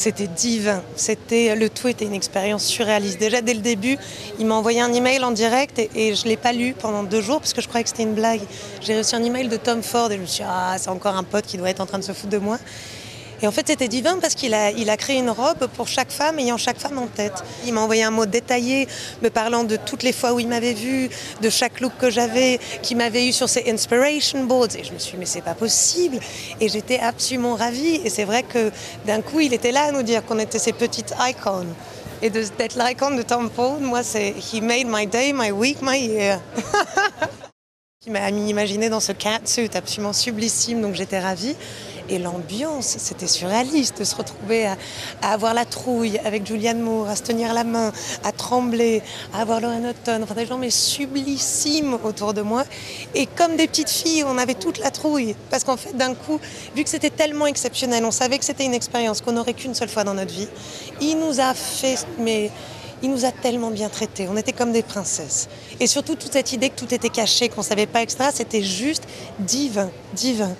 C'était divin. Le tout était une expérience surréaliste. Déjà dès le début, il m'a envoyé un email en direct et je l'ai pas lu pendant 2 jours parce que je croyais que c'était une blague. J'ai reçu un email de Tom Ford et je me suis dit c'est encore un pote qui doit être en train de se foutre de moi. Et en fait, c'était divin parce qu'il a créé une robe pour chaque femme, ayant chaque femme en tête. Il m'a envoyé un mot détaillé, me parlant de toutes les fois où il m'avait vue, de chaque look que j'avais, qu'il m'avait eu sur ses inspiration boards. Et je me suis dit, mais c'est pas possible. Et j'étais absolument ravie. Et c'est vrai que d'un coup, il était là à nous dire qu'on était ses petites icons. Et d'être l'icône de Tom Ford, moi, he made my day, my week, my year. Il m'a imaginé dans ce catsuit absolument sublissime, donc j'étais ravie. Et l'ambiance, c'était surréaliste de se retrouver à avoir la trouille avec Julianne Moore, à se tenir la main, à trembler, à avoir Lauren Hutton, enfin des gens mais sublissimes autour de moi. Et comme des petites filles, on avait toute la trouille. Parce qu'en fait, d'un coup, vu que c'était tellement exceptionnel, on savait que c'était une expérience qu'on n'aurait qu'une seule fois dans notre vie, il nous a tellement bien traités, on était comme des princesses. Et surtout, toute cette idée que tout était caché, qu'on ne savait pas, etc., c'était juste divin, divin.